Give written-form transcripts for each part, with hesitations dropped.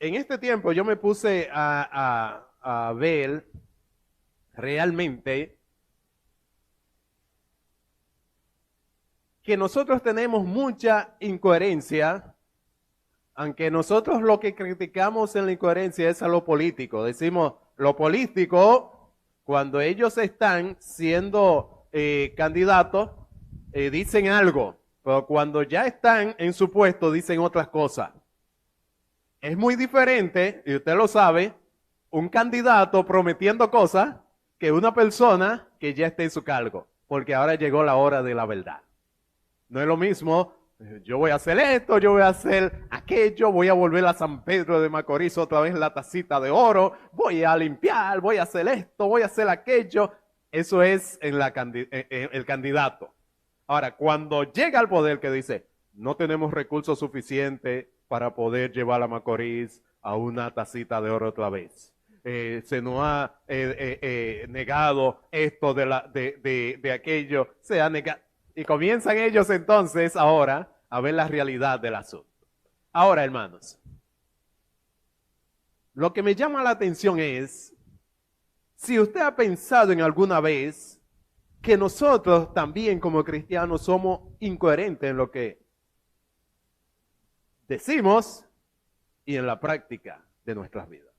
en este tiempo yo me puse a ver realmente que nosotros tenemos mucha incoherencia, aunque nosotros lo que criticamos en la incoherencia es a lo político. Decimos, lo político, cuando ellos están siendo candidatos, dicen algo, pero cuando ya están en su puesto dicen otras cosas. Es muy diferente, y usted lo sabe, un candidato prometiendo cosas que una persona que ya está en su cargo, porque ahora llegó la hora de la verdad. No es lo mismo, yo voy a hacer esto, yo voy a hacer aquello, voy a volver a San Pedro de Macorís otra vez la tacita de oro, voy a limpiar, voy a hacer esto, voy a hacer aquello. Eso es el candidato. Ahora, cuando llega al poder que dice, no tenemos recursos suficientes para poder llevar a Macorís a una tacita de oro otra vez. Se nos ha negado esto de aquello, se ha negado. Y comienzan ellos entonces ahora a ver la realidad del asunto. Ahora, hermanos, lo que me llama la atención es, si usted ha pensado en alguna vez que nosotros también como cristianos somos incoherentes en lo que decimos y en la práctica de nuestras vidas.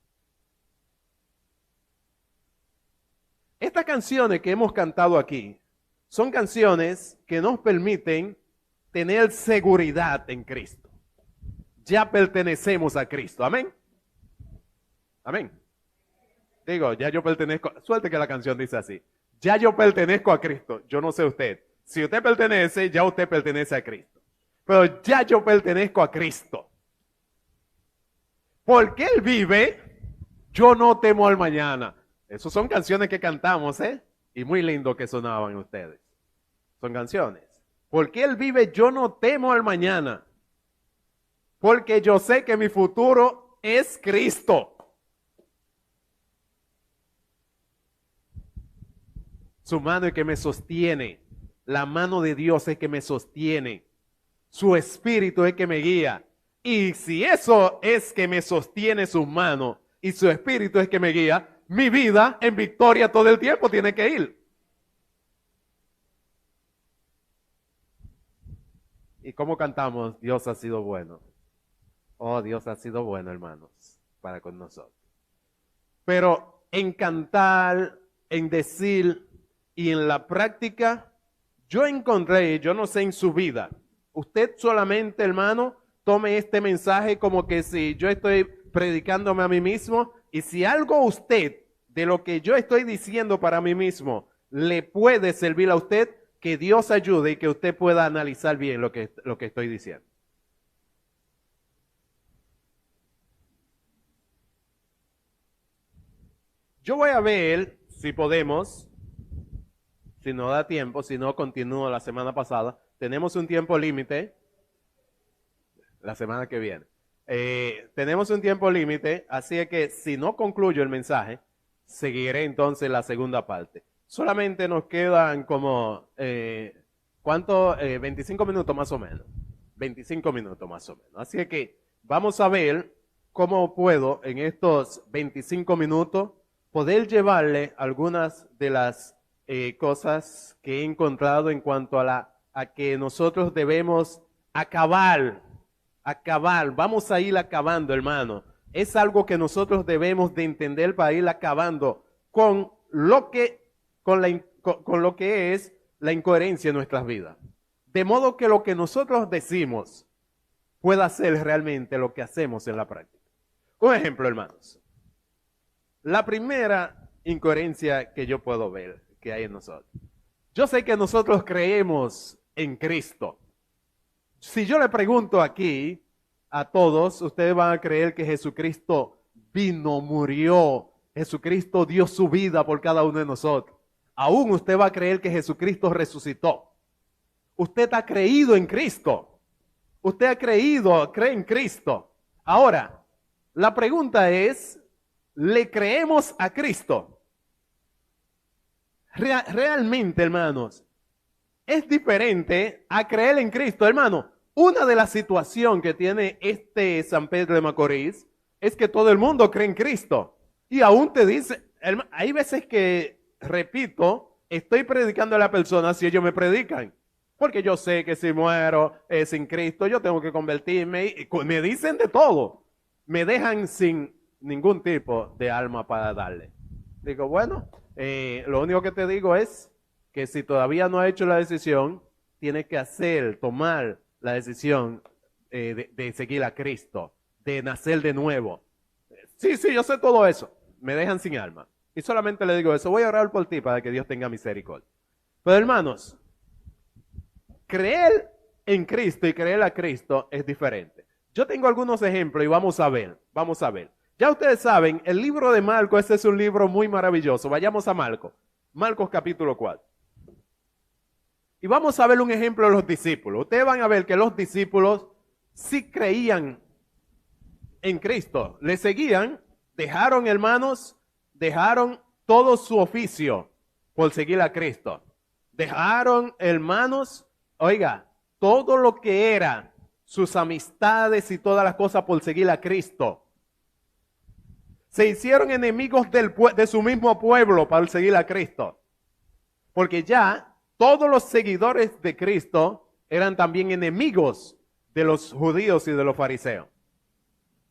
Estas canciones que hemos cantado aquí son canciones que nos permiten tener seguridad en Cristo. Ya pertenecemos a Cristo. Amén. Amén. Digo, ya yo pertenezco. Suerte que la canción dice así. Ya yo pertenezco a Cristo. Yo no sé usted. Si usted pertenece, ya usted pertenece a Cristo. Pero ya yo pertenezco a Cristo. Porque Él vive, yo no temo al mañana. Esas son canciones que cantamos, ¿eh? Y muy lindo que sonaban ustedes. Son canciones. Porque Él vive, yo no temo al mañana. Porque yo sé que mi futuro es Cristo. Su mano es que me sostiene. La mano de Dios es que me sostiene. Su espíritu es que me guía. Y si eso es que me sostiene su mano y su espíritu es que me guía, mi vida en victoria todo el tiempo tiene que ir. ¿Y cómo cantamos? Dios ha sido bueno. Oh, Dios ha sido bueno, hermanos, para con nosotros. Pero en cantar, en decir y en la práctica, yo encontré, yo no sé en su vida, usted solamente, hermano, tome este mensaje como que si yo estoy predicándome a mí mismo y si algo a usted de lo que yo estoy diciendo para mí mismo le puede servir a usted, que Dios ayude y que usted pueda analizar bien lo que estoy diciendo. Yo voy a ver si podemos, si no da tiempo, si no continúo la semana pasada. Tenemos un tiempo límite la semana que viene. Tenemos un tiempo límite, así que si no concluyo el mensaje, seguiré entonces la segunda parte. Solamente nos quedan como, ¿cuánto? 25 minutos más o menos. 25 minutos más o menos. Así que vamos a ver cómo puedo en estos 25 minutos poder llevarle algunas de las cosas que he encontrado en cuanto a que nosotros debemos acabar, vamos a ir acabando, hermano. Es algo que nosotros debemos de entender para ir acabando con lo que, con lo que es la incoherencia en nuestras vidas. De modo que lo que nosotros decimos pueda ser realmente lo que hacemos en la práctica. Un ejemplo, hermanos. La primera incoherencia que yo puedo ver que hay en nosotros. Yo sé que nosotros creemos en Cristo. Si yo le pregunto aquí a todos, ustedes van a creer que Jesucristo vino, murió, Jesucristo dio su vida por cada uno de nosotros. Aún usted va a creer que Jesucristo resucitó. Usted ha creído en Cristo. Usted ha creído, cree en Cristo. Ahora, la pregunta es, ¿le creemos a Cristo? Realmente, hermanos, es diferente a creer en Cristo, hermano. Una de las situaciones que tiene este San Pedro de Macorís es que todo el mundo cree en Cristo. Y aún te dice, hay veces que, repito, estoy predicando a la persona si ellos me predican. Porque yo sé que si muero sin Cristo, yo tengo que convertirme. Y me dicen de todo. Me dejan sin ningún tipo de alma para darle. Digo, bueno, lo único que te digo es que si todavía no has hecho la decisión, tienes que tomar la decisión de seguir a Cristo, de nacer de nuevo. Sí, yo sé todo eso. Me dejan sin alma. Y solamente le digo eso. Voy a orar por ti para que Dios tenga misericordia. Pero hermanos, creer en Cristo y creer a Cristo es diferente. Yo tengo algunos ejemplos y vamos a ver. Ya ustedes saben, el libro de Marcos, este es un libro muy maravilloso. Vayamos a Marcos. Marcos capítulo 4. Y vamos a ver un ejemplo de los discípulos. Ustedes van a ver que los discípulos sí creían en Cristo. Le seguían, dejaron, hermanos, dejaron todo su oficio por seguir a Cristo. Dejaron, hermanos, oiga, todo lo que era sus amistades y todas las cosas por seguir a Cristo. Se hicieron enemigos de su mismo pueblo para seguir a Cristo. Porque ya todos los seguidores de Cristo eran también enemigos de los judíos y de los fariseos.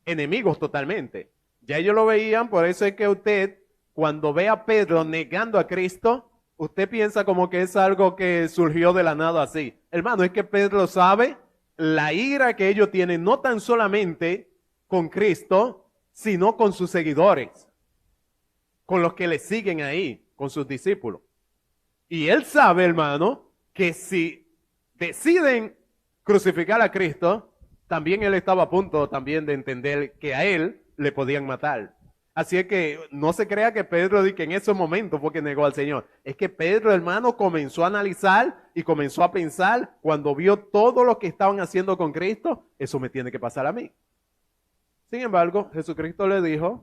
Enemigos totalmente. Ya ellos lo veían, por eso es que usted, cuando ve a Pedro negando a Cristo, usted piensa como que es algo que surgió de la nada así. Hermano, es que Pedro sabe la ira que ellos tienen, no tan solamente con Cristo, sino con sus seguidores, con los que le siguen ahí, con sus discípulos. Y él sabe, hermano, que si deciden crucificar a Cristo, también él estaba a punto también de entender que a él le podían matar. Así es que no se crea que Pedro que en ese momento fue que negó al Señor. Es que Pedro, hermano, comenzó a analizar y comenzó a pensar cuando vio todo lo que estaban haciendo con Cristo, eso me tiene que pasar a mí. Sin embargo, Jesucristo le dijo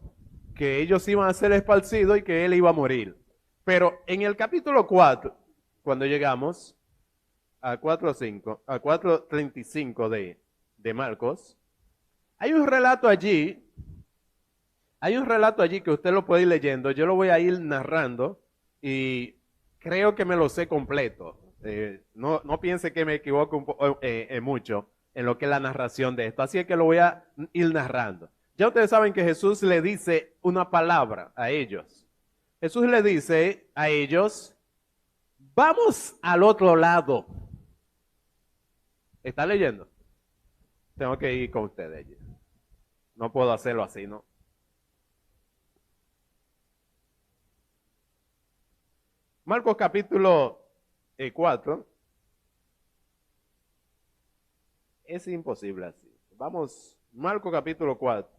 que ellos iban a ser esparcidos y que él iba a morir. Pero en el capítulo 4, cuando llegamos a 4:35 de Marcos, hay un relato allí que usted lo puede ir leyendo. Yo lo voy a ir narrando y creo que me lo sé completo. No piense que me equivoco mucho en lo que es la narración de esto. Así es que lo voy a ir narrando. Ya ustedes saben que Jesús le dice una palabra a ellos. Jesús le dice a ellos, vamos al otro lado. ¿Está leyendo? Tengo que ir con ustedes. No puedo hacerlo así, ¿no? Marcos capítulo 4. Es imposible así. Vamos, Marcos capítulo 4.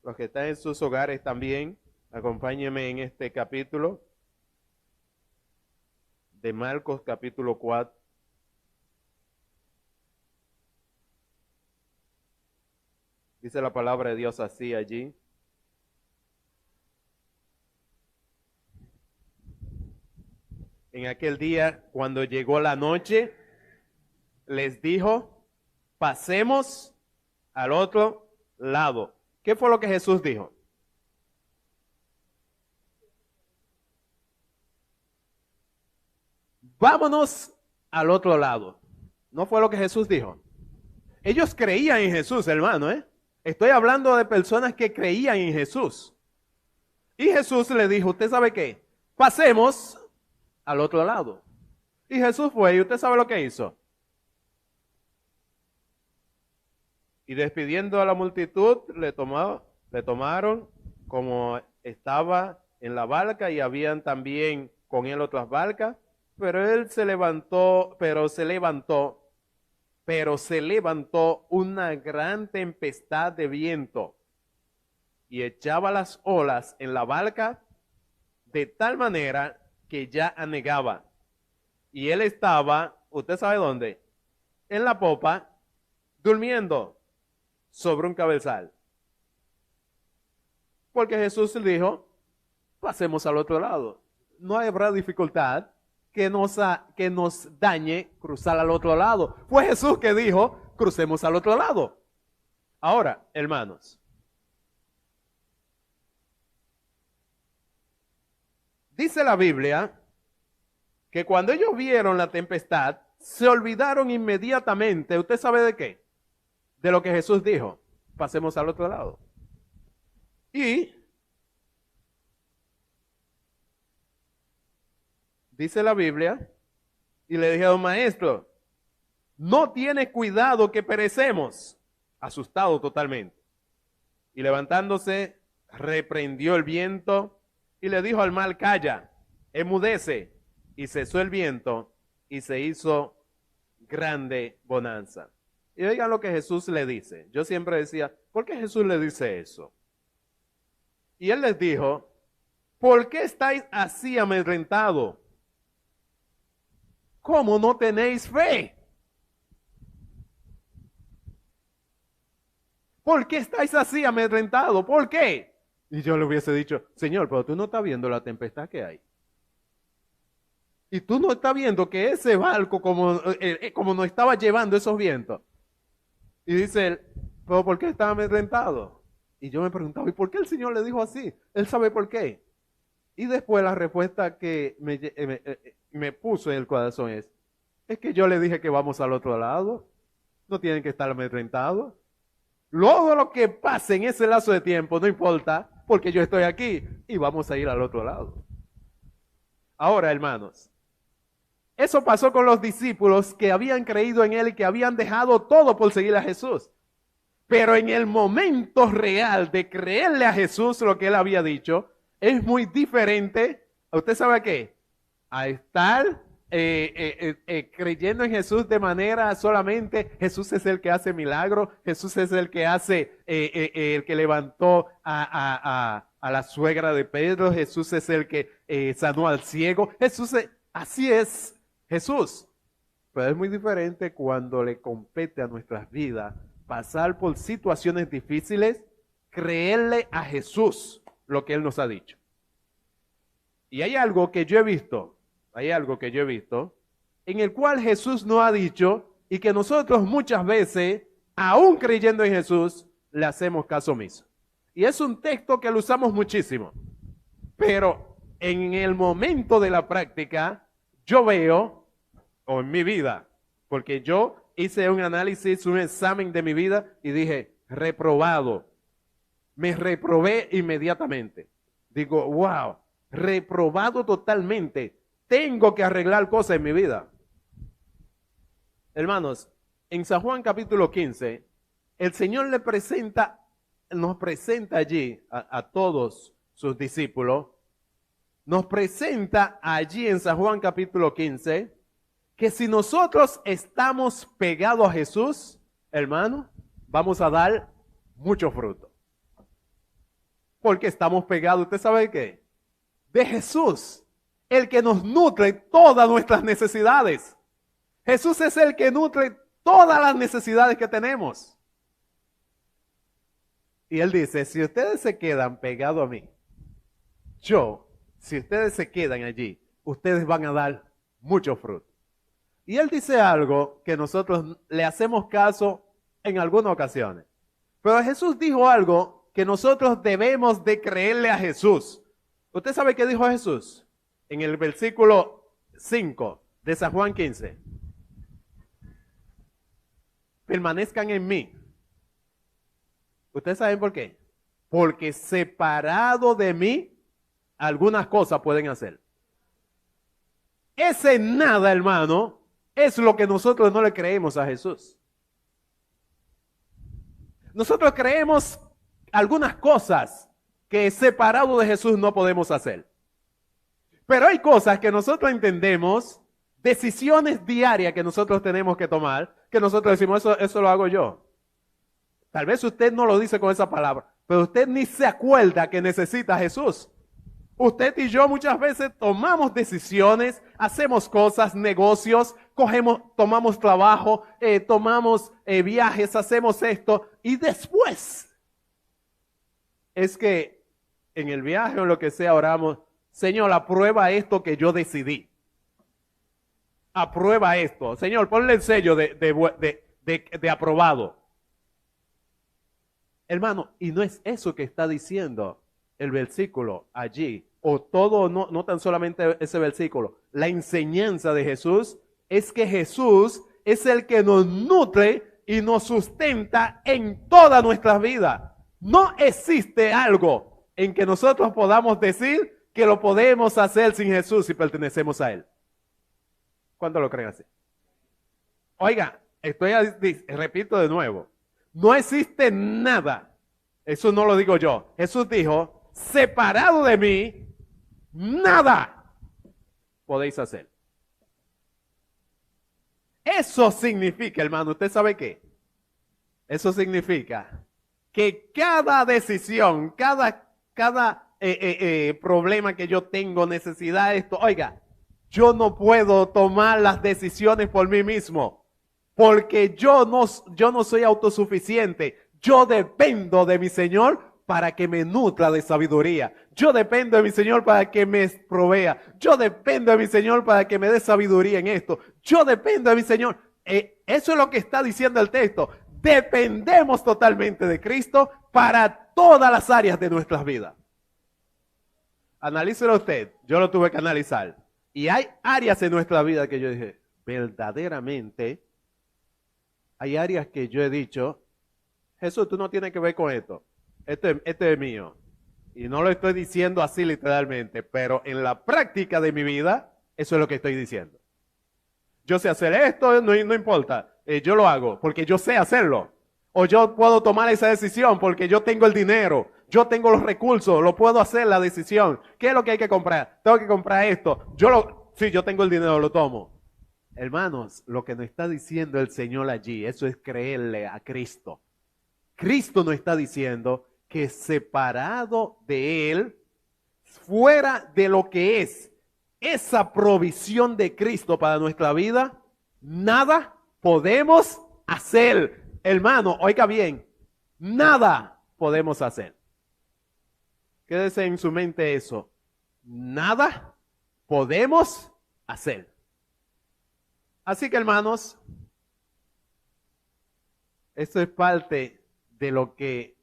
Los que están en sus hogares también, acompáñenme en este capítulo de Marcos capítulo 4. Dice la palabra de Dios así allí. En aquel día, cuando llegó la noche, les dijo, pasemos al otro lado. ¿Qué fue lo que Jesús dijo? Vámonos al otro lado. ¿No fue lo que Jesús dijo? Ellos creían en Jesús, hermano, ¿eh? Estoy hablando de personas que creían en Jesús. Y Jesús le dijo, ¿usted sabe qué? Pasemos al otro lado. Y Jesús fue, y usted sabe lo que hizo. Y despidiendo a la multitud, le tomaron como estaba en la barca y habían también con él otras barcas, pero él se levantó una gran tempestad de viento y echaba las olas en la barca de tal manera que ya anegaba. Y él estaba, ¿usted sabe dónde? En la popa, durmiendo sobre un cabezal. Porque Jesús le dijo, pasemos al otro lado. No habrá dificultad que nos dañe cruzar al otro lado. Fue Jesús que dijo, crucemos al otro lado. Ahora, hermanos, Dice la Biblia que cuando ellos vieron la tempestad, se olvidaron inmediatamente. ¿Usted sabe de qué? De lo que Jesús dijo. Pasemos al otro lado. Y dice la Biblia, y le dijeron, maestro, no tiene cuidado que perecemos. Asustado totalmente. Y levantándose, reprendió el viento y le dijo al mar, calla, enmudece. Y cesó el viento y se hizo grande bonanza. Y oigan lo que Jesús le dice. Yo siempre decía, ¿por qué Jesús le dice eso? Y él les dijo, ¿por qué estáis así amedrentados? ¿Cómo no tenéis fe? ¿Por qué estáis así amedrentados? ¿Por qué? Y yo le hubiese dicho, Señor, pero tú no estás viendo la tempestad que hay. Y tú no estás viendo que ese barco, como nos estaba llevando esos vientos. Y dice él, pero ¿por qué estaba amedrentado? Y yo me preguntaba, ¿y por qué el Señor le dijo así? Él sabe por qué. Y después la respuesta que me puso en el corazón es que yo le dije que vamos al otro lado. No tienen que estar amedrentados. Luego lo que pase en ese lazo de tiempo no importa, porque yo estoy aquí y vamos a ir al otro lado. Ahora, hermanos, eso pasó con los discípulos que habían creído en él y que habían dejado todo por seguir a Jesús. Pero en el momento real de creerle a Jesús lo que él había dicho, es muy diferente, ¿usted sabe qué? A estar creyendo en Jesús de manera solamente, Jesús es el que hace milagros, Jesús es el que hace, el que levantó a la suegra de Pedro, Jesús es el que sanó al ciego, así es Jesús. Pero es muy diferente cuando le compete a nuestras vidas pasar por situaciones difíciles, creerle a Jesús lo que Él nos ha dicho. Y hay algo que yo he visto, en el cual Jesús nos ha dicho y que nosotros muchas veces, aún creyendo en Jesús, le hacemos caso omiso. Y es un texto que lo usamos muchísimo. Pero en el momento de la práctica, yo veo, o en mi vida, porque yo hice un análisis, un examen de mi vida y dije, reprobado. Me reprobé inmediatamente. Digo, wow, reprobado totalmente. Tengo que arreglar cosas en mi vida. Hermanos, en San Juan capítulo 15, el Señor nos presenta allí a todos sus discípulos, nos presenta allí en San Juan capítulo 15, que si nosotros estamos pegados a Jesús, hermano, vamos a dar mucho fruto. Porque estamos pegados, ¿usted sabe de qué? De Jesús, el que nos nutre todas nuestras necesidades. Jesús es el que nutre todas las necesidades que tenemos. Y Él dice, si ustedes se quedan pegados a mí, si ustedes se quedan allí, ustedes van a dar mucho fruto. Y Él dice algo que nosotros le hacemos caso en algunas ocasiones. Pero Jesús dijo algo que nosotros debemos de creerle a Jesús. ¿Usted sabe qué dijo Jesús? En el versículo 5 de San Juan 15. Permanezcan en mí. ¿Ustedes saben por qué? Porque separado de mí, algunas cosas pueden hacer. Ese nada, hermano, es lo que nosotros no le creemos a Jesús. Nosotros creemos algunas cosas que separado de Jesús no podemos hacer. Pero hay cosas que nosotros entendemos, decisiones diarias que nosotros tenemos que tomar, que nosotros decimos, eso lo hago yo. Tal vez usted no lo dice con esa palabra, pero usted ni se acuerda que necesita a Jesús. Usted y yo muchas veces tomamos decisiones, hacemos cosas, negocios, tomamos trabajo, tomamos viajes, hacemos esto y después es que en el viaje o lo que sea oramos, Señor, aprueba esto que yo decidí. Aprueba esto. Señor, ponle el sello de aprobado. Hermano, y no es eso que está diciendo el versículo allí o todo, no tan solamente ese versículo, la enseñanza de Jesús es que Jesús es el que nos nutre y nos sustenta en toda nuestra vida. No existe algo en que nosotros podamos decir que lo podemos hacer sin Jesús si pertenecemos a Él. ¿Cuánto lo creen así? Oiga, repito de nuevo, no existe nada, eso no lo digo yo, Jesús dijo, separado de mí, nada podéis hacer. Eso significa, hermano, ¿usted sabe qué? Eso significa que cada decisión, cada problema que yo tengo, necesidad, esto, oiga, yo no puedo tomar las decisiones por mí mismo, porque yo no soy autosuficiente. Yo dependo de mi Señor para que me nutra de sabiduría. Yo dependo de mi Señor para que me provea. Yo dependo de mi Señor para que me dé sabiduría en esto. Yo dependo de mi Señor. Eso es lo que está diciendo el texto. Dependemos totalmente de Cristo para todas las áreas de nuestras vidas. Analícelo usted. Yo lo tuve que analizar. Y hay áreas en nuestra vida que yo dije, verdaderamente, hay áreas que yo he dicho, Jesús, tú no tienes que ver con esto. Esto es mío. Y no lo estoy diciendo así literalmente, pero en la práctica de mi vida, eso es lo que estoy diciendo. Yo sé hacer esto, no importa. Yo lo hago porque yo sé hacerlo. O yo puedo tomar esa decisión porque yo tengo el dinero, yo tengo los recursos, lo puedo hacer la decisión. ¿Qué es lo que hay que comprar? Tengo que comprar esto. Sí, yo tengo el dinero, lo tomo. Hermanos, lo que nos está diciendo el Señor allí, eso es creerle a Cristo. Cristo nos está diciendo que separado de Él, fuera de lo que es esa provisión de Cristo para nuestra vida, nada podemos hacer. Hermano, oiga bien, nada podemos hacer. Quédese en su mente eso. Nada podemos hacer. Así que, hermanos, esto es parte de lo que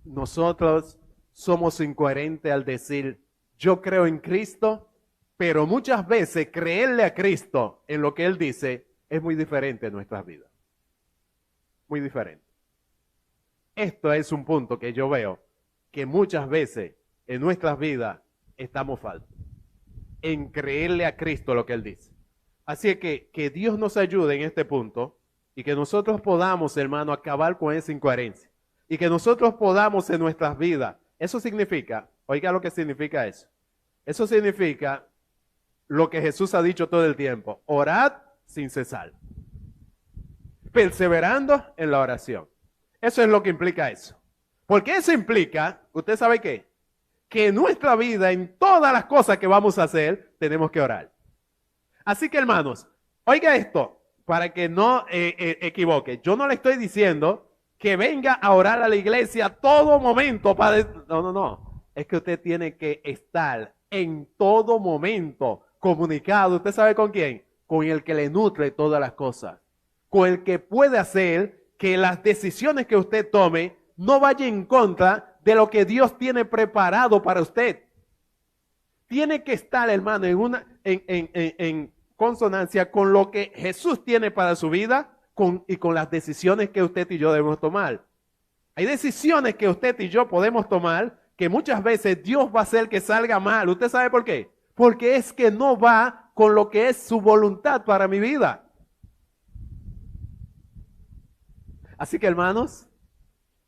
nosotros somos incoherentes al decir, yo creo en Cristo, pero muchas veces creerle a Cristo en lo que Él dice es muy diferente en nuestras vidas. Muy diferente. Esto es un punto que yo veo que muchas veces en nuestras vidas estamos faltos. En creerle a Cristo lo que Él dice. Así que Dios nos ayude en este punto y que nosotros podamos, hermano, acabar con esa incoherencia. Y que nosotros podamos en nuestras vidas. Eso significa, oiga lo que significa eso. Eso significa lo que Jesús ha dicho todo el tiempo. Orad sin cesar. Perseverando en la oración. Eso es lo que implica eso. Porque eso implica, ¿usted sabe qué? Que en nuestra vida, en todas las cosas que vamos a hacer, tenemos que orar. Así que, hermanos, oiga esto, para que no equivoque. Yo no le estoy diciendo que venga a orar a la iglesia todo momento para... No. Es que usted tiene que estar en todo momento comunicado. ¿Usted sabe con quién? Con el que le nutre todas las cosas. Con el que puede hacer que las decisiones que usted tome no vayan en contra de lo que Dios tiene preparado para usted. Tiene que estar, hermano, en consonancia con lo que Jesús tiene para su vida y con las decisiones que usted y yo debemos tomar. Hay decisiones que usted y yo podemos tomar que muchas veces Dios va a hacer que salga mal. ¿Usted sabe por qué? Porque es que no va con lo que es su voluntad para mi vida. Así que, hermanos,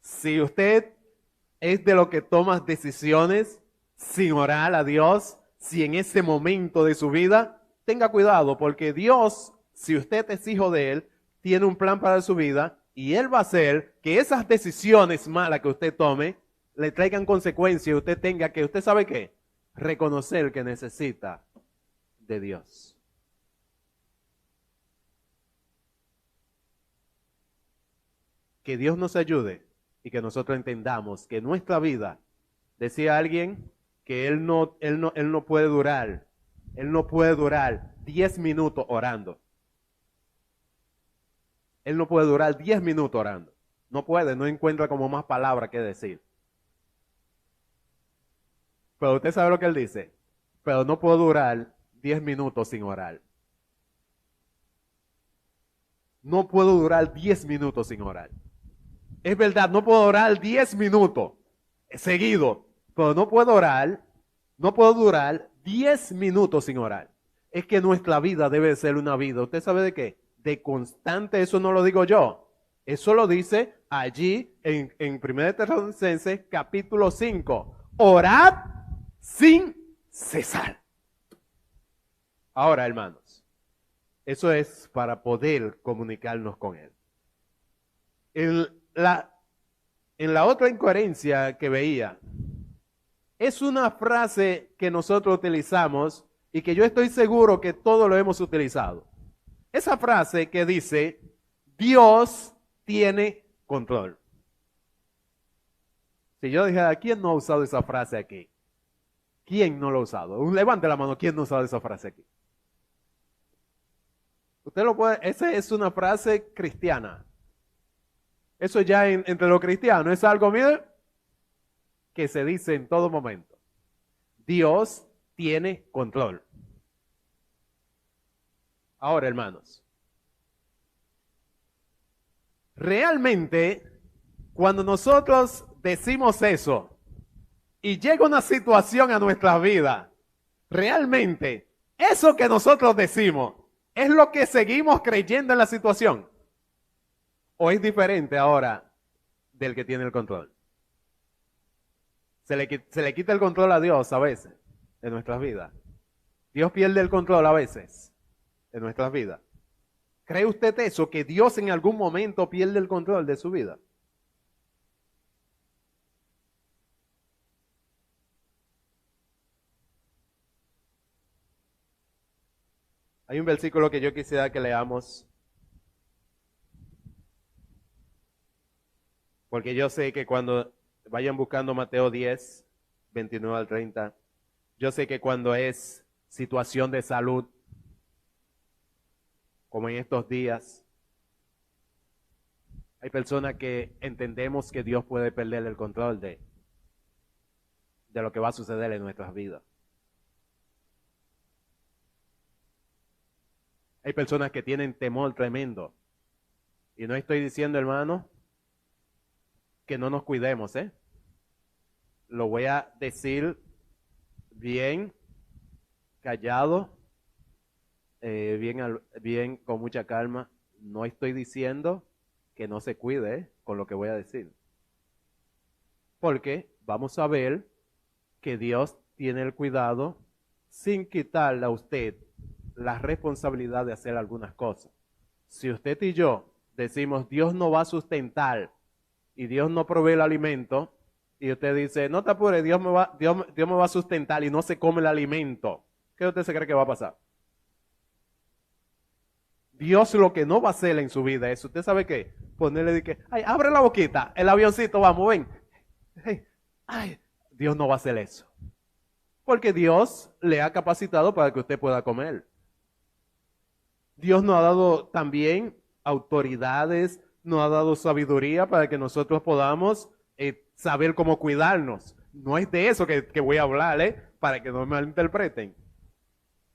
si usted es de lo que toma decisiones sin orar a Dios, si en ese momento de su vida, tenga cuidado, porque Dios, si usted es hijo de Él, tiene un plan para su vida y Él va a hacer que esas decisiones malas que usted tome le traigan consecuencias y usted tenga que, ¿usted sabe qué? Reconocer que necesita de Dios. Que Dios nos ayude y que nosotros entendamos que nuestra vida, decía alguien, que él no puede durar 10 minutos orando. Él no puede durar 10 minutos orando. No puede, no encuentra como más palabra que decir. Pero usted sabe lo que él dice. Pero no puedo durar 10 minutos sin orar. No puedo durar 10 minutos sin orar. Es verdad, no puedo orar 10 minutos seguido, pero no puedo durar 10 minutos sin orar. Es que nuestra vida debe ser una vida, ¿usted sabe de qué? De constante, eso no lo digo yo. Eso lo dice allí en 1 Tesalonicenses capítulo 5. Orad sin cesar. Ahora, hermanos, eso es para poder comunicarnos con Él. En la otra incoherencia que veía, es una frase que nosotros utilizamos y que yo estoy seguro que todos lo hemos utilizado. Esa frase que dice, Dios tiene control. Si yo dijera, ¿quién no ha usado esa frase aquí? ¿Quién no lo ha usado? Levante la mano, ¿quién no ha usado esa frase aquí? Usted lo puede, esa es una frase cristiana. Eso ya entre los cristianos es algo, mire, que se dice en todo momento. Dios tiene control. Ahora, hermanos, realmente, cuando nosotros decimos eso y llega una situación a nuestra vida, realmente, eso que nosotros decimos es lo que seguimos creyendo en la situación. ¿O es diferente ahora del que tiene el control? Se le quita el control a Dios a veces en nuestras vidas. Dios pierde el control a veces en nuestras vidas. ¿Cree usted eso? Que Dios en algún momento pierde el control de su vida. Hay un versículo que yo quisiera que leamos. Porque yo sé que cuando vayan buscando Mateo 10, 29 al 30, yo sé que cuando es situación de salud, como en estos días, hay personas que entendemos que Dios puede perder el control de lo que va a suceder en nuestras vidas. Hay personas que tienen temor tremendo. Y no estoy diciendo, hermano, que no nos cuidemos, ¿eh? Lo voy a decir bien callado, bien con mucha calma. No estoy diciendo que no se cuide con lo que voy a decir. Porque vamos a ver que Dios tiene el cuidado sin quitarle a usted la responsabilidad de hacer algunas cosas. Si usted y yo decimos Dios no va a sustentar y Dios no provee el alimento, y usted dice, no te apures, Dios me va a sustentar y no se come el alimento, ¿qué usted se cree que va a pasar? Dios lo que no va a hacer en su vida es, ¿usted sabe qué? Ponerle de que, ay, abre la boquita, el avioncito, vamos, ven. Ay, Dios no va a hacer eso. Porque Dios le ha capacitado para que usted pueda comer. Dios nos ha dado también autoridades, nos ha dado sabiduría para que nosotros podamos saber cómo cuidarnos. No es de eso que voy a hablar, para que no me malinterpreten.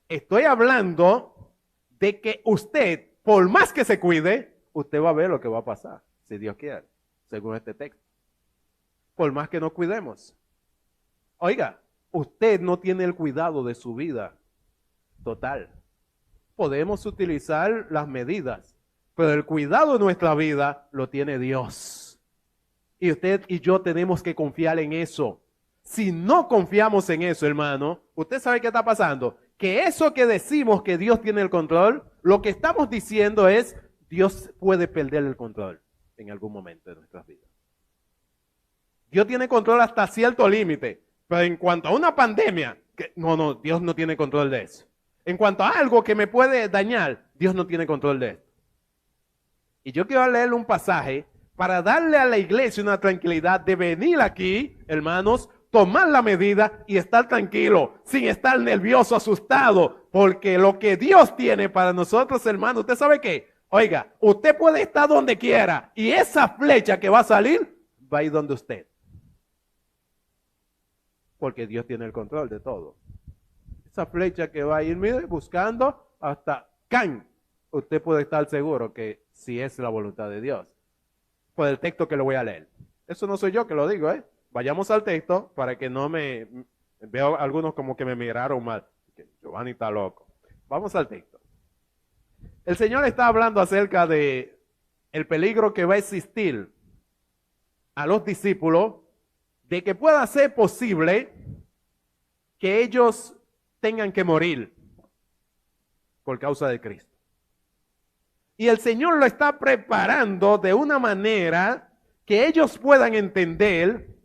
Estoy hablando de que usted, por más que se cuide, usted va a ver lo que va a pasar, si Dios quiere, según este texto. Por más que nos cuidemos. Oiga, usted no tiene el cuidado de su vida total. Podemos utilizar las medidas, pero el cuidado de nuestra vida lo tiene Dios. Y usted y yo tenemos que confiar en eso. Si no confiamos en eso, hermano, usted sabe qué está pasando. Que eso que decimos que Dios tiene el control, lo que estamos diciendo es, Dios puede perder el control en algún momento de nuestras vidas. Dios tiene control hasta cierto límite, pero en cuanto a una pandemia, no, Dios no tiene control de eso. En cuanto a algo que me puede dañar, Dios no tiene control de esto. Y yo quiero leerle un pasaje para darle a la iglesia una tranquilidad de venir aquí, hermanos, tomar la medida y estar tranquilo, sin estar nervioso, asustado, porque lo que Dios tiene para nosotros, hermanos, ¿usted sabe qué? Oiga, usted puede estar donde quiera y esa flecha que va a salir, va a ir donde usted. porque Dios tiene el control de todo. Esa flecha que va a ir, mire, buscando hasta ¡can! Usted puede estar seguro que si es la voluntad de Dios. Por el texto que le voy a leer. Eso no soy yo que lo digo, ¿eh? Vayamos al texto para que no me... Veo algunos como que me miraron mal. Que Giovanni está loco. Vamos al texto. El Señor está hablando acerca de el peligro que va a existir a los discípulos de que pueda ser posible que ellos tengan que morir por causa de Cristo. Y el Señor lo está preparando de una manera que ellos puedan entender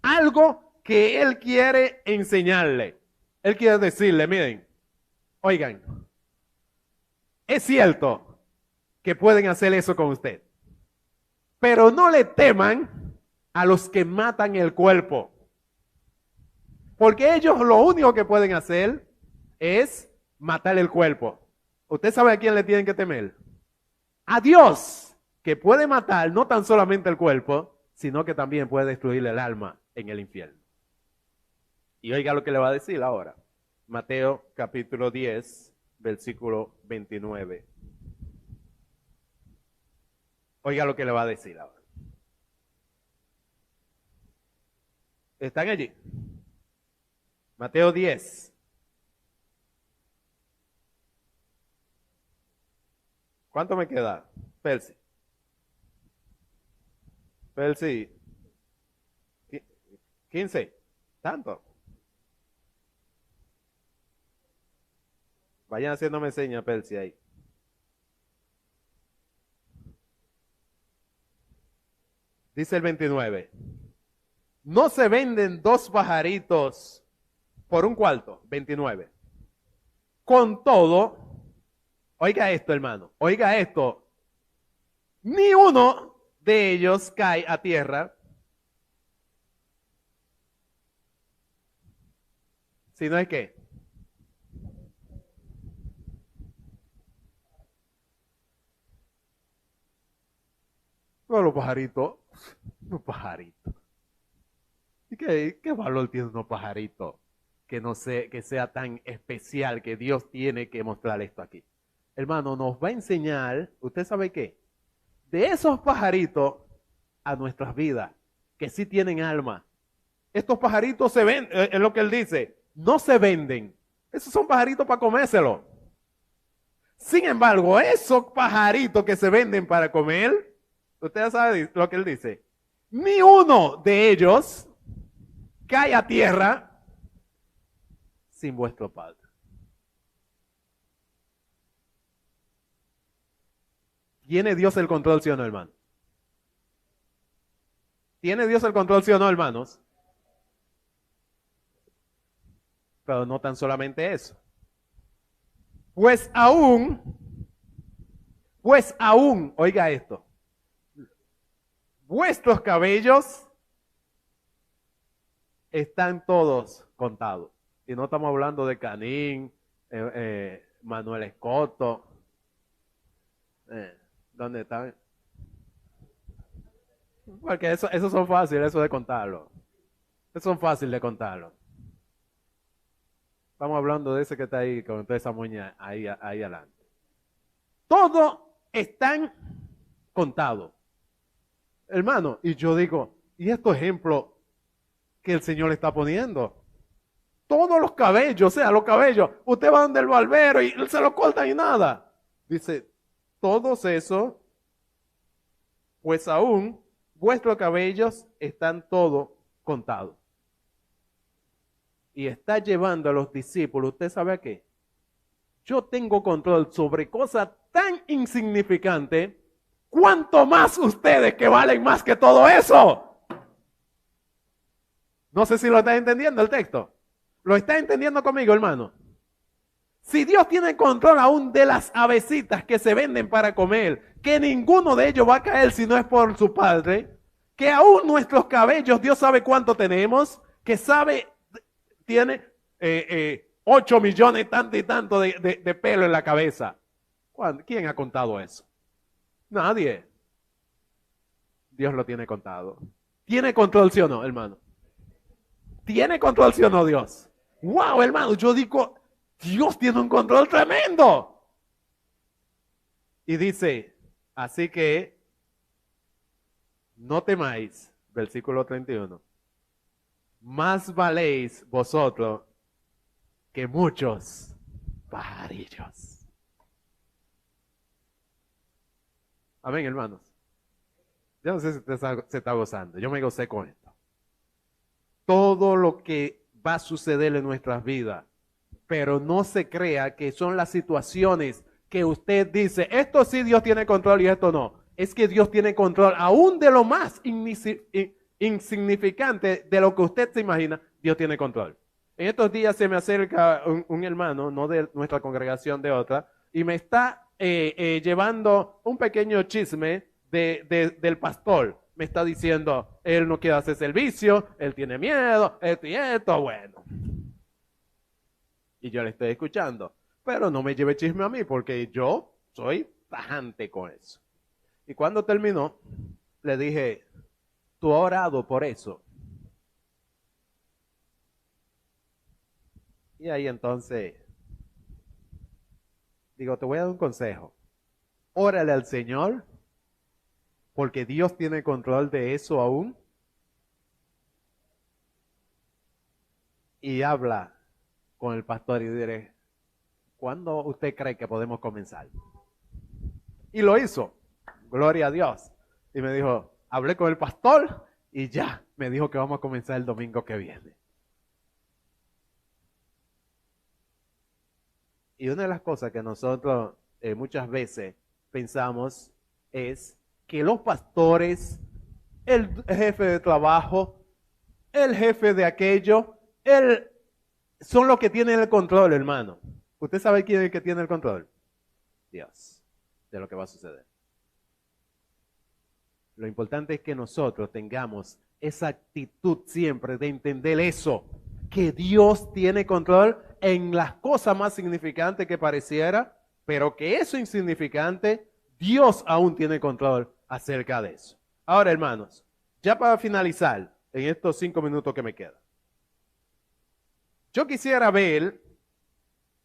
algo que Él quiere enseñarle. Él quiere decirle, miren, oigan, es cierto que pueden hacer eso con usted, pero no le teman a los que matan el cuerpo, porque ellos lo único que pueden hacer es matar el cuerpo. ¿Usted sabe a quién le tienen que temer? A Dios, que puede matar no tan solamente el cuerpo, sino que también puede destruir el alma en el infierno. Y oiga lo que le va a decir ahora. Mateo capítulo 10, versículo 29. Oiga lo que le va a decir ahora. ¿Están allí? Mateo 10. ¿Cuánto me queda? Percy. Percy. 15. ¿Tanto? Vayan haciéndome señas, Percy, ahí. Dice el 29. No se venden dos pajaritos por un cuarto. 29. Con todo, oiga esto, hermano, oiga esto. Ni uno de ellos cae a tierra, sino es que no, los pajaritos. ¿Y qué valor tiene unos pajaritos que no sé, que sea tan especial que Dios tiene que mostrar esto aquí? Hermano, nos va a enseñar, ¿usted sabe qué? De esos pajaritos a nuestras vidas, que sí tienen alma. Estos pajaritos se ven, es lo que él dice, no se venden. Esos son pajaritos para comérselo. Sin embargo, esos pajaritos que se venden para comer, usted sabe lo que él dice, ni uno de ellos cae a tierra sin vuestro Padre. ¿Tiene Dios el control, sí o no, hermano? ¿Tiene Dios el control, sí o no, hermanos? Pero no tan solamente eso. Pues aún, oiga esto, vuestros cabellos están todos contados. Y no estamos hablando de Canín, Manuel Escoto. ¿Dónde están? Porque esos son fáciles, eso de contarlo. Esos son fáciles de contarlo. Estamos hablando de ese que está ahí con toda esa moña ahí adelante. Todo están contados. Hermano, y yo digo, ¿y estos ejemplos que el Señor le está poniendo? Todos los cabellos, o sea, los cabellos, usted va donde el barbero y se lo cortan y nada. Dice, todos esos, pues aún vuestros cabellos están todos contados. Y está llevando a los discípulos, ¿usted sabe a qué? Yo tengo control sobre cosas tan insignificantes, ¿cuánto más ustedes que valen más que todo eso? No sé si lo está entendiendo el texto. ¿Lo está entendiendo conmigo, hermano? Si Dios tiene control aún de las avecitas que se venden para comer, que ninguno de ellos va a caer si no es por su Padre, que aún nuestros cabellos, Dios sabe cuánto tenemos, que sabe, tiene 8 millones, tanto y tanto de pelo en la cabeza. ¿Quién ha contado eso? Nadie. Dios lo tiene contado. ¿Tiene control, sí o no, hermano? ¿Tiene control, sí o no, Dios? ¡Wow, hermano! Yo digo, Dios tiene un control tremendo. Y dice, así que no temáis, versículo 31. Más valéis vosotros que muchos pajarillos. Amén, hermanos. Yo no sé si usted se está gozando. Yo me gocé con esto. Todo lo que va a suceder en nuestras vidas, pero no se crea que son las situaciones que usted dice, esto sí Dios tiene control y esto no. Es que Dios tiene control aún de lo más insignificante de lo que usted se imagina, Dios tiene control. En estos días se me acerca un hermano, no de nuestra congregación, de otra, y me está llevando un pequeño chisme del pastor. Me está diciendo, él no quiere hacer servicio, él tiene miedo, esto y esto, bueno. Y yo le estoy escuchando, pero no me lleve chisme a mí porque yo soy tajante con eso. Y cuando terminó, le dije, ¿tú has orado por eso? Y ahí entonces, digo, te voy a dar un consejo. Órale al Señor, porque Dios tiene control de eso aún. Y habla con el pastor y diré, ¿cuándo usted cree que podemos comenzar? Y lo hizo, gloria a Dios. Y me dijo, hablé con el pastor y ya, me dijo que vamos a comenzar el domingo que viene. Y una de las cosas que nosotros muchas veces pensamos es que los pastores, el jefe de trabajo, el jefe de aquello, son los que tienen el control, hermano. ¿Usted sabe quién es el que tiene el control? Dios, de lo que va a suceder. Lo importante es que nosotros tengamos esa actitud siempre de entender eso, que Dios tiene control en las cosas más significantes que pareciera, pero que eso insignificante, Dios aún tiene control acerca de eso. Ahora, hermanos, ya para finalizar, en estos 5 minutos que me quedan, yo quisiera ver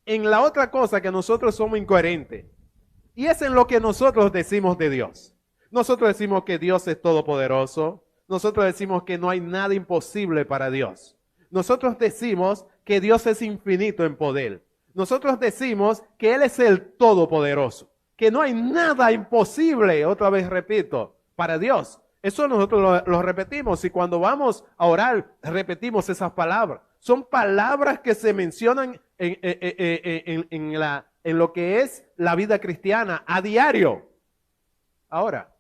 en la otra cosa que nosotros somos incoherentes, y es en lo que nosotros decimos de Dios. Nosotros decimos que Dios es todopoderoso. Nosotros decimos que no hay nada imposible para Dios. Nosotros decimos que Dios es infinito en poder. Nosotros decimos que Él es el todopoderoso. Que no hay nada imposible, otra vez repito, para Dios. Eso nosotros lo repetimos y cuando vamos a orar repetimos esas palabras. Son palabras que se mencionan en lo que es la vida cristiana a diario. Ahora,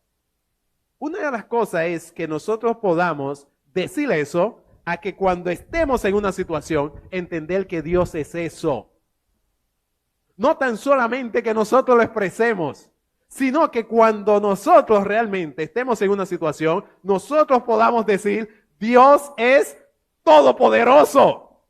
una de las cosas es que nosotros podamos decir eso a que cuando estemos en una situación, entender que Dios es eso. No tan solamente que nosotros lo expresemos, sino que cuando nosotros realmente estemos en una situación, nosotros podamos decir, Dios es todopoderoso.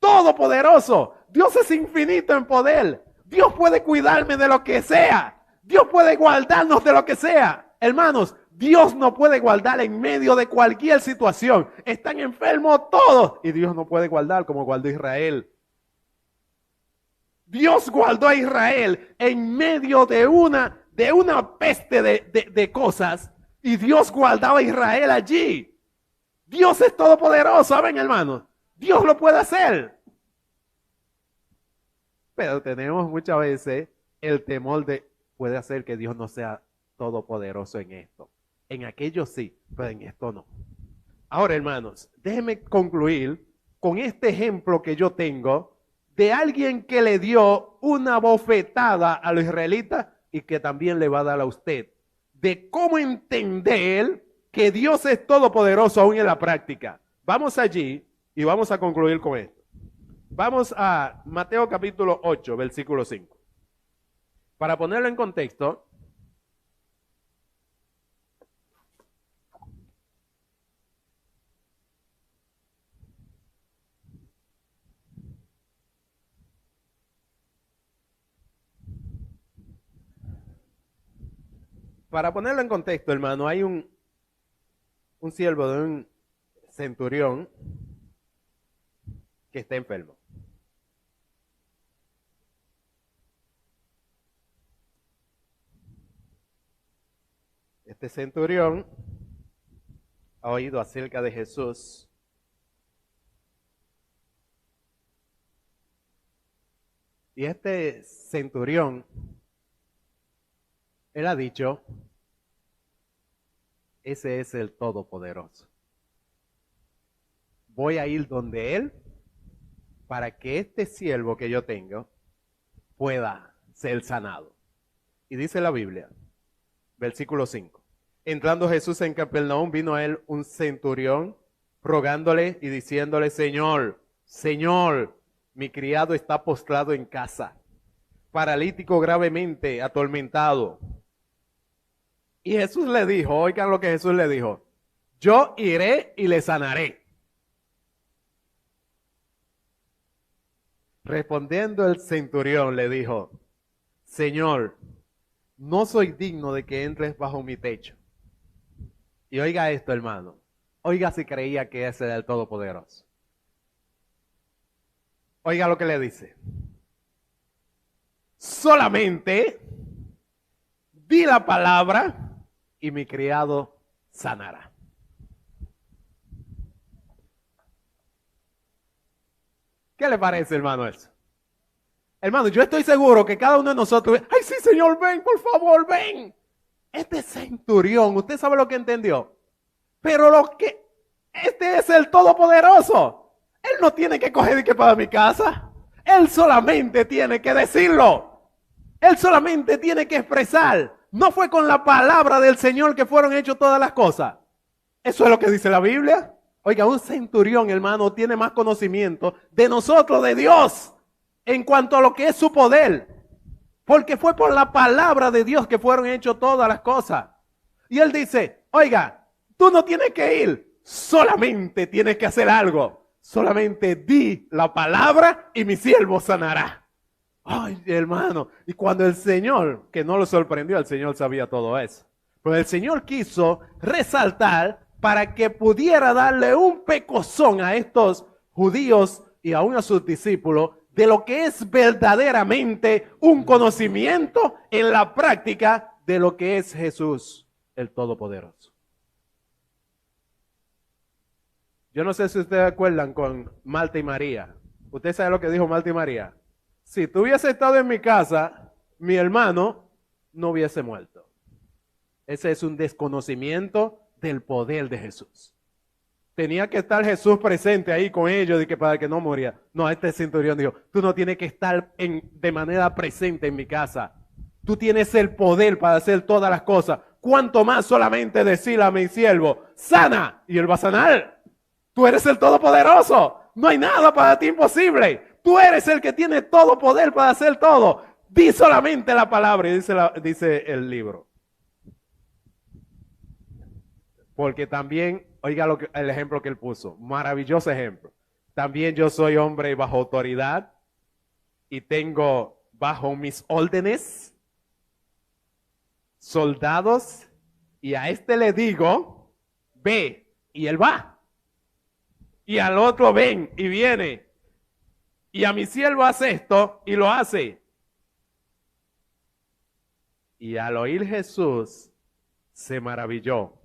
Todopoderoso. Dios es infinito en poder. Dios puede cuidarme de lo que sea. Dios puede guardarnos de lo que sea. Hermanos, Dios nos puede guardar en medio de cualquier situación. Están enfermos todos y Dios no puede guardar como guardó Israel. Dios guardó a Israel en medio de una peste de cosas y Dios guardaba a Israel allí. Dios es todopoderoso, ¿saben, hermanos? Dios lo puede hacer. Pero tenemos muchas veces el temor de puede hacer que Dios no sea todopoderoso en esto. En aquello sí, pero en esto no. Ahora, hermanos, déjenme concluir con este ejemplo que yo tengo de alguien que le dio una bofetada a los israelitas y que también le va a dar a usted. De cómo entender que Dios es todopoderoso aún en la práctica. Vamos allí y vamos a concluir con esto. Vamos a Mateo capítulo 8, versículo 5. Para ponerlo en contexto, hermano, hay un siervo de un centurión que está enfermo. Este centurión ha oído acerca de Jesús. Y este centurión, él ha dicho, ese es el Todopoderoso. Voy a ir donde Él para que este siervo que yo tengo pueda ser sanado. Y dice la Biblia, versículo 5. Entrando Jesús en Capernaum, vino a él un centurión rogándole y diciéndole, Señor, Señor, mi criado está postrado en casa, paralítico gravemente atormentado. Y Jesús le dijo, oigan lo que Jesús le dijo, yo iré y le sanaré. Respondiendo el centurión le dijo, Señor, no soy digno de que entres bajo mi techo. Y oiga esto, hermano. Oiga si creía que ese era el Todopoderoso. Oiga lo que le dice. Solamente di la palabra y mi criado sanará. ¿Qué le parece, hermano, eso? Hermano, yo estoy seguro que cada uno de nosotros, ay, sí, Señor, ven, por favor, ven. Este centurión, ¿usted sabe lo que entendió? Pero este es el Todopoderoso. Él no tiene que coger y que para mi casa. Él solamente tiene que decirlo. Él solamente tiene que expresar. No fue con la palabra del Señor que fueron hechas todas las cosas. Eso es lo que dice la Biblia. Oiga, un centurión, hermano, tiene más conocimiento de nosotros, de Dios, en cuanto a lo que es su poder. Porque fue por la palabra de Dios que fueron hechas todas las cosas. Y él dice, oiga, tú no tienes que ir, solamente tienes que hacer algo. Solamente di la palabra y mi siervo sanará. Ay, hermano, y cuando el Señor, que no lo sorprendió, el Señor sabía todo eso. Pero el Señor quiso resaltar para que pudiera darle un pecozón a estos judíos y aún a sus discípulos de lo que es verdaderamente un conocimiento en la práctica de lo que es Jesús, el Todopoderoso. Yo no sé si ustedes acuerdan con Marta y María. ¿Usted sabe lo que dijo Marta y María? Si tú hubieses estado en mi casa, mi hermano no hubiese muerto. Ese es un desconocimiento del poder de Jesús. Tenía que estar Jesús presente ahí con ellos para que no moría. No, este centurión dijo, tú no tienes que estar de manera presente en mi casa. Tú tienes el poder para hacer todas las cosas. ¿Cuánto más solamente decirle a mi siervo, sana? Y él va a sanar. Tú eres el Todopoderoso. No hay nada para ti imposible. Tú eres el que tiene todo poder para hacer todo. Di solamente la palabra, y dice el libro. Porque también, oiga el ejemplo que él puso, maravilloso ejemplo. También yo soy hombre bajo autoridad y tengo bajo mis órdenes soldados y a este le digo, ve, y él va. Y al otro ven y viene. Y a mi siervo hace esto y lo hace. Y al oír Jesús se maravilló.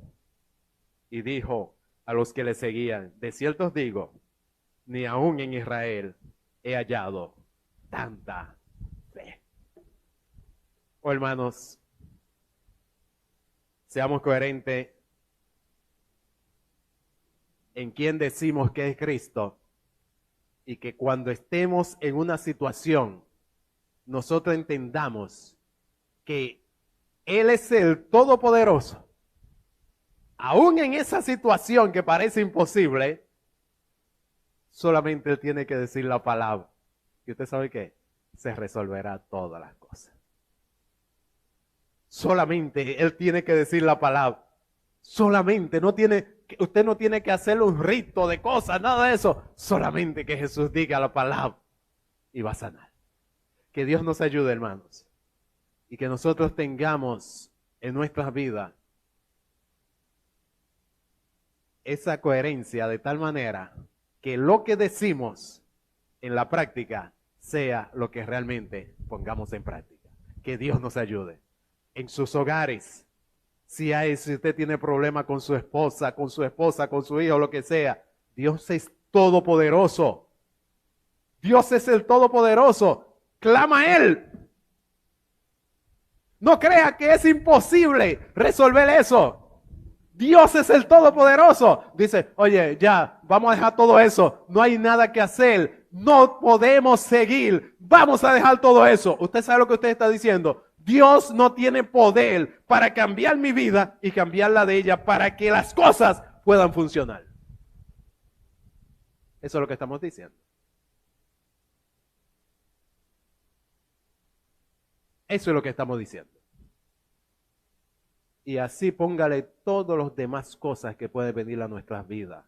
Y dijo a los que le seguían, de cierto os digo, ni aún en Israel he hallado tanta fe. Oh, hermanos, seamos coherentes en quién decimos que es Cristo y que cuando estemos en una situación, nosotros entendamos que Él es el Todopoderoso. Aún en esa situación que parece imposible, solamente Él tiene que decir la palabra. Y usted sabe que se resolverá todas las cosas. Solamente Él tiene que decir la palabra. Solamente, usted no tiene que hacer un rito de cosas, nada de eso. Solamente que Jesús diga la palabra y va a sanar. Que Dios nos ayude, hermanos. Y que nosotros tengamos en nuestras vidas esa coherencia de tal manera que lo que decimos en la práctica sea lo que realmente pongamos en práctica. Que Dios nos ayude. En sus hogares, si usted tiene problemas con su esposa, con su hijo, lo que sea, Dios es todopoderoso. Dios es el todopoderoso. Clama a Él. No crea que es imposible resolver eso. Dios es el todopoderoso. Dice, oye, ya, vamos a dejar todo eso. No hay nada que hacer. No podemos seguir. Vamos a dejar todo eso. ¿Usted sabe lo que usted está diciendo? Dios no tiene poder para cambiar mi vida y cambiar la de ella para que las cosas puedan funcionar. Eso es lo que estamos diciendo. Eso es lo que estamos diciendo. Y así póngale todas las demás cosas que pueden venir a nuestras vidas.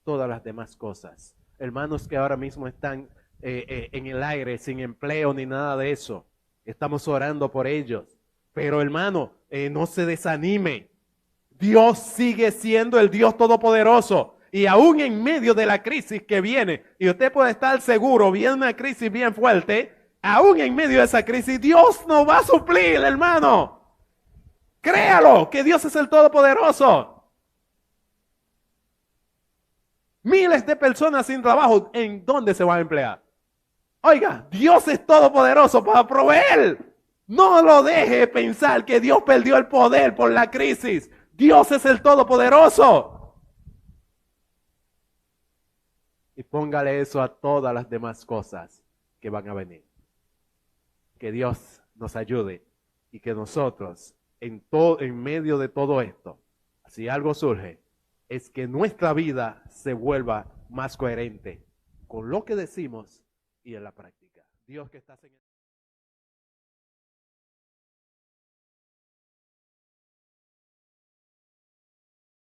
Todas las demás cosas. Hermanos que ahora mismo están en el aire, sin empleo ni nada de eso. Estamos orando por ellos. Pero hermano, no se desanime. Dios sigue siendo el Dios todopoderoso. Y aún en medio de la crisis que viene, y usted puede estar seguro, viene una crisis bien fuerte, aún en medio de esa crisis, Dios nos va a suplir, hermano. Créalo, que Dios es el todopoderoso. Miles de personas sin trabajo, ¿en dónde se van a emplear? Oiga, Dios es todopoderoso para proveer. No lo deje pensar que Dios perdió el poder por la crisis. Dios es el todopoderoso. Y póngale eso a todas las demás cosas que van a venir. Que Dios nos ayude y que nosotros, en medio de todo esto, si algo surge, es que nuestra vida se vuelva más coherente con lo que decimos y en la práctica. Dios que está en